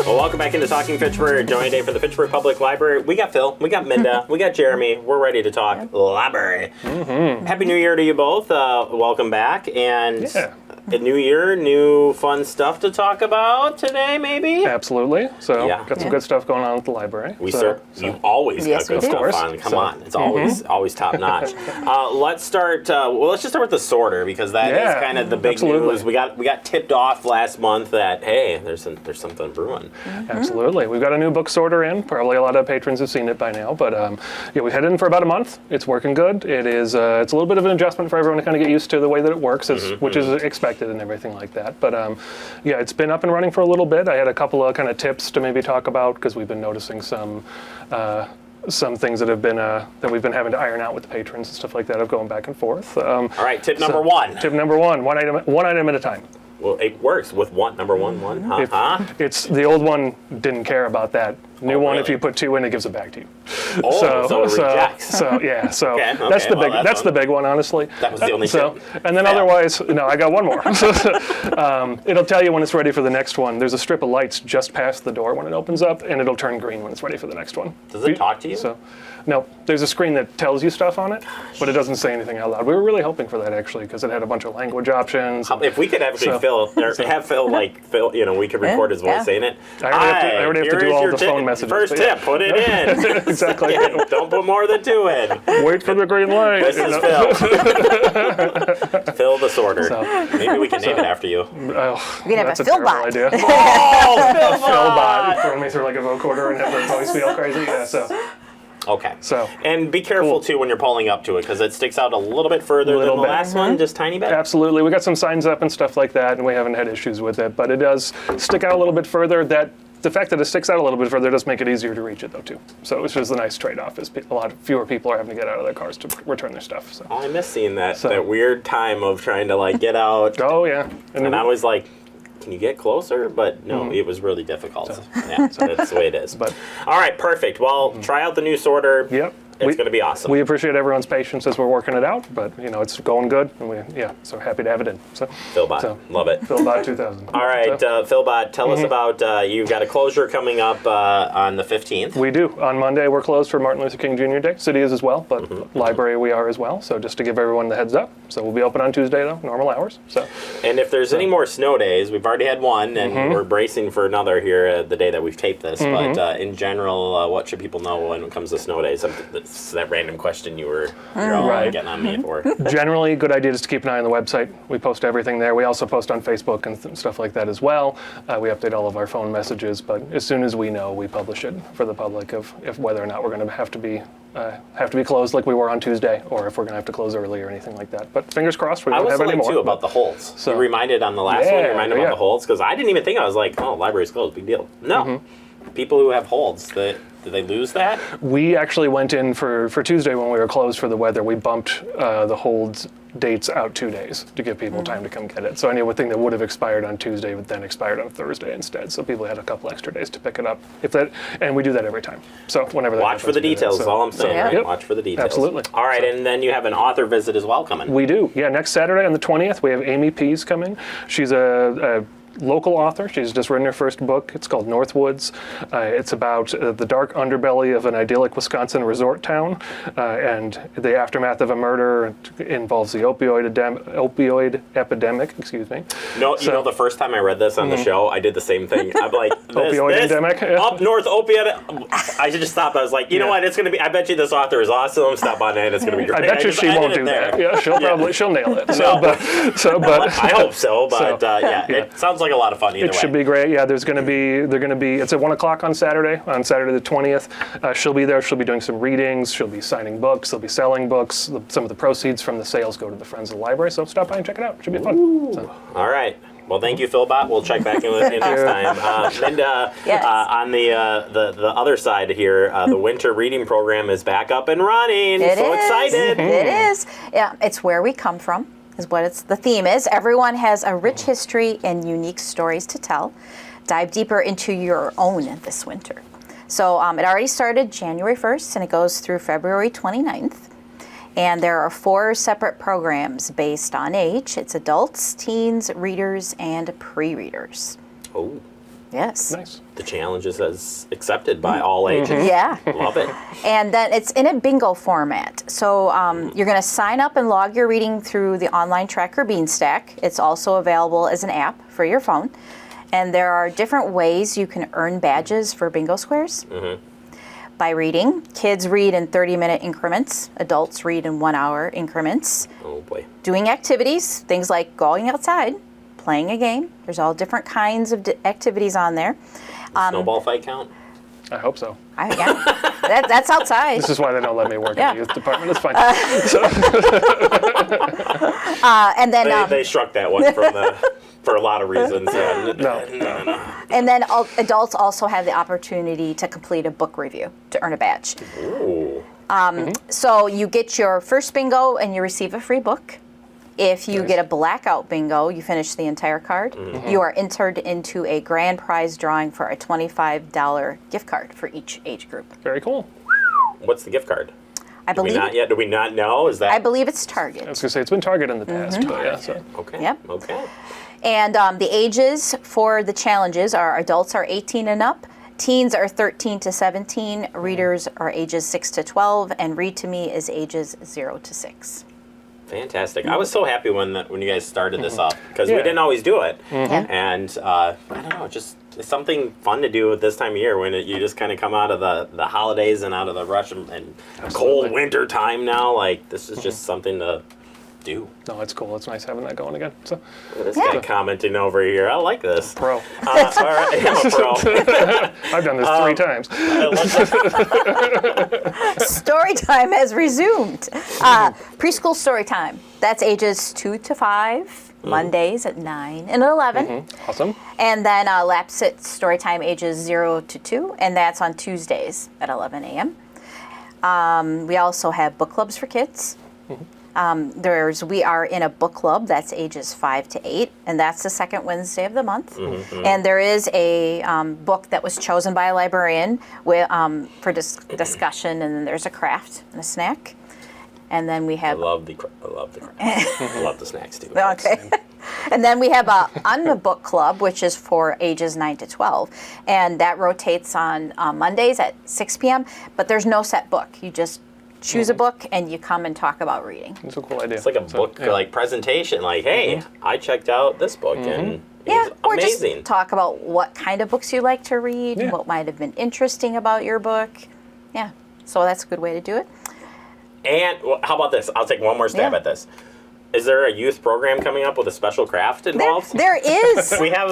Well, welcome back into Talking Fitchburg. Joining today for the Fitchburg Public Library. We got Phil, we got Minda, we got Jeremy. We're ready to talk library. Happy New Year to you both. Welcome back. And a new year, new fun stuff to talk about today, maybe? Absolutely. So, got some good stuff going on at the library. You always got good stuff on. Come on. It's always top notch. Let's start, let's just start with the sorter, because that is kind of the big news. We got tipped off last month that, hey, there's something brewing. Absolutely. We've got a new book sorter in. Probably a lot of patrons have seen it by now, but we've had it in for about a month. It's working good. It is, it's a little bit of an adjustment for everyone to kind of get used to the way that it works, which is expected and everything like that. But it's been up and running for a little bit. I had a couple of kind of tips to maybe talk about, because we've been noticing some things that have been that we've been having to iron out with the patrons and stuff like that of going back and forth. All right, tip number one. Tip number one item at a time. Well, it works with number one. It's the old one didn't care about that. New one, if you put two in, it gives it back to you. So it rejects. Okay, that's that's the big one, honestly. That was the only tip. And then otherwise, I got one more. It'll tell you when it's ready for the next one. There's a strip of lights just past the door when it opens up, and it'll turn green when it's ready for the next one. Does it talk to you? No, there's a screen that tells you stuff on it, but it doesn't say anything out loud. We were really hoping for that, actually, because it had a bunch of language options. If we could actually have Phil, we could record his voice saying it. I already have to do all the phone messages. First tip, put it in. Exactly. Don't put more than two in. Wait for the green light. This is Phil. Phil the sorter. Maybe we can name it after you. We can have a Philbot. Idea. Oh, Philbot. Throw me through like a vocoder and have the voice feel crazy. Yeah, so. Okay. And be careful too when you're pulling up to it, because it sticks out a little bit further than the last one, just tiny bit. Absolutely. We got some signs up and stuff like that, and we haven't had issues with it, but it does stick out a little bit further. The fact that it sticks out a little bit further does make it easier to reach it, though, too. So it's just a nice trade-off, is a lot fewer people are having to get out of their cars to return their stuff. So. I miss seeing that weird time of trying to get out. Oh, yeah. And I was like, can you get closer? But no, it was really difficult. That's the way it is. All right, perfect. Well, try out the new sorter. Yep. It's going to be awesome. We appreciate everyone's patience as we're working it out, but it's going good, and so happy to have it in. So Philbot, love it. Philbot 2000. All right, Philbot, tell us about you've got a closure coming up on the 15th. We do. On Monday, we're closed for Martin Luther King Jr. Day. City is as well, but library we are as well. So just to give everyone the heads up. So we'll be open on Tuesday though, normal hours. So. And if there's any more snow days, we've already had one, and we're bracing for another here the day that we've taped this. But in general, what should people know when it comes to snow days? It's that random question you're all getting on me for. Generally, good idea is to keep an eye on the website. We post everything there. We also post on Facebook and stuff like that as well. We update all of our phone messages, but as soon as we know, we publish it for the public of whether or not we're going to have to be closed like we were on Tuesday, or if we're going to have to close early or anything like that. But fingers crossed, we won't have any more. too about the holds. So you reminded on the last one. You reminded about the holds, because I didn't even think. I was like, oh, library's closed, big deal. No, people who have holds did they lose that? We actually went in for Tuesday when we were closed for the weather. We bumped the holds dates out 2 days to give people time to come get it. So anything that would have expired on Tuesday then expired on Thursday instead. So people had a couple extra days to pick it up. And we do that every time. So whenever that watch for the details. Is all I'm saying. Right? Yep. Watch for the details. Absolutely. All right, and then you have an author visit as well coming. We do. Yeah, next Saturday on the 20th we have Amy Pease coming. She's a local author. She's just written her first book. It's called Northwoods. It's about the dark underbelly of an idyllic Wisconsin resort town and the aftermath of a murder. It involves the opioid epidemic. Excuse me. No, the first time I read this on the show, I did the same thing. I'm like, opioid epidemic. Up north opioid. I should just stop. I was like, you know what? It's going to be. I bet you this author is awesome. Stop on it. It's going to be great. I bet you she won't do that. Yeah, she'll nail it. But I hope so. But it sounds like a lot of fun either way. It should be great. Yeah, they're going to be, it's at 1 o'clock on Saturday the 20th. She'll be there. She'll be doing some readings. She'll be signing books. They'll be selling books. Some of the proceeds from the sales go to the Friends of the Library. So stop by and check it out. It should be fun. So. All right. Well, thank you, Philbot. We'll check back in with you next time. Linda, on the other side here, the winter reading program is back up and running. Excited. It is. Yeah, it's where we come from. Is what the theme is. Everyone has a rich history and unique stories to tell. Dive deeper into your own this winter. So it already started January 1st and it goes through February 29th. And there are 4 separate programs based on age. It's adults, teens, readers, and pre-readers. Oh. Yes. Nice. The challenge is as accepted by all ages. Yeah. Love it. And then it's in a bingo format. So you're going to sign up and log your reading through the online tracker Beanstack. It's also available as an app for your phone. And there are different ways you can earn badges for bingo squares. By reading. Kids read in 30-minute increments. Adults read in 1-hour increments. Oh boy. Doing activities, things like going outside, playing a game. There's all different kinds of activities on there. Snowball fight count? I hope so. That's outside. This is why they don't let me work in the youth department. It's fine. And then They struck that one from for a lot of reasons. No. and then adults also have the opportunity to complete a book review to earn a badge. Ooh. So you get your first bingo and you receive a free book. If you get a blackout bingo, you finish the entire card. You are entered into a grand prize drawing for a $25 gift card for each age group. Very cool. What's the gift card? I Do we believe not yet? Do we not know? Is that? I believe it's I Target. was going to say, it's been Target in the past, but yeah. So. Okay. Yep. Okay. And the ages for the challenges are adults are 18 and up, teens are 13 to 17, readers are ages 6 to 12, and Read to Me is ages 0 to 6. Fantastic. I was so happy when you guys started this up because we Yeah. didn't always do it. Yeah. And I don't know, just it's something fun to do at this time of year when you just kind of come out of the holidays and out of the rush and cold winter time now. Like, this is just something to do. No, it's cool. It's nice having that going again. So, This guy commenting over here. I like this. pro. All right, I'm a pro. I've done this 3 times. Story time has resumed. Preschool story time. That's ages 2 to 5, Mondays at 9 and 11. Awesome. And then Lapsit story time ages 0 to 2, and that's on Tuesdays at 11 a.m. We also have book clubs for kids. We are in a book club that's ages 5 to 8, and that's the second Wednesday of the month. And there is a book that was chosen by a librarian for discussion, and then there's a craft and a snack. And then we I have love the I love the snacks too. okay. And then we have on the book club, which is for ages 9 to 12, and that rotates on Mondays at 6 p.m. But there's no set book. You just choose a book and you come and talk about reading. It's a cool idea. It's like a book like presentation. Like, hey, I checked out this book and it was or amazing. just talk about what kind of books you like to read, Yeah. what might have been interesting about your book. Yeah, so that's a good way to do it. And how about this? I'll take one more stab Yeah. at this. Is there a youth program coming up with a special craft involved? There is. We have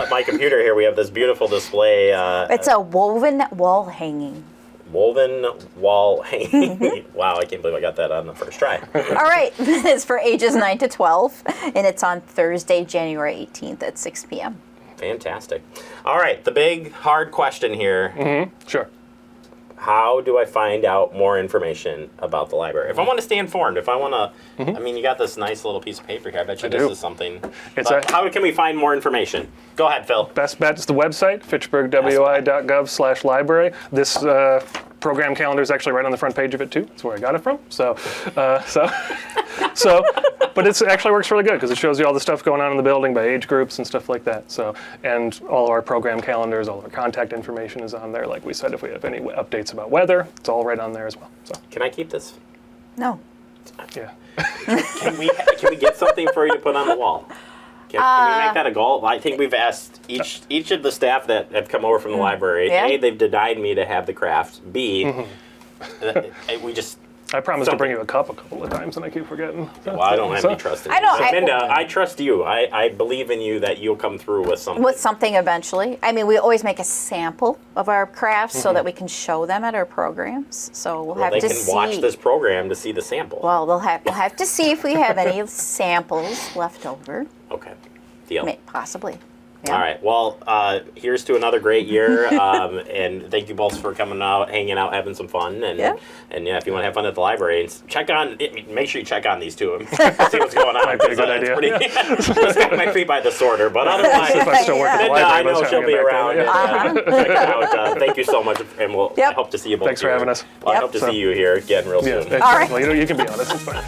my computer here. We have this beautiful display. It's a woven wall hanging. Woven wall hanging. Wow, I can't believe I got that on the first try. All right, it's for ages 9 to 12, and it's on Thursday, January 18th at 6 p.m. Fantastic. All right, the big hard question here. Sure. How do I find out more information about the library? If I want to stay informed, if I want to, I mean, you got this nice little piece of paper here. I bet you this do. is something. It's But a- how can we find more information? Go ahead, Phil. Best bet is the website, fitchburgwi.gov/library. This program calendar is actually right on the front page of it too. That's where I got it from. But it actually works really good because it shows you all the stuff going on in the building by age groups and stuff like that. So, and all our program calendars, all our contact information is on there. Like we said, if we have any updates about weather, it's all right on there as well. So, Can I keep this? No. yeah. Can we get something for you to put on the wall? Can we make that a goal? I think we've asked each of the staff that have come over from the library. Yeah. A, they've denied me to have the craft. B, we just. I promised to bring you a cup a couple of times and I keep forgetting. Well, I don't have any trust in you. I don't- So, I- Minda, I trust you. I believe in you that you'll come through with something. With something eventually. I mean, we always make a sample of our crafts so that we can show them at our programs. So we'll have they to can see. watch this program to see the sample. Well, we'll have to see if we have any samples left over. Okay, deal. Possibly. Yeah. All right. Well, here's to another great year, and thank you both for coming out, hanging out, having some fun, and Yeah. if you want to have fun at the library, make sure you check on these two and see what's going on. Might be a good It's idea. this guy might be by the sorter, but otherwise, If I still work at the Linda, I library, know let's she'll get be back around. there. Yeah. And, check it out. Thank you so much, and I Yep. hope to see you both. Thanks for here. having us. Well, I Yep. hope to see you here again real Yeah, soon. exactly. You can be honest. It's fine.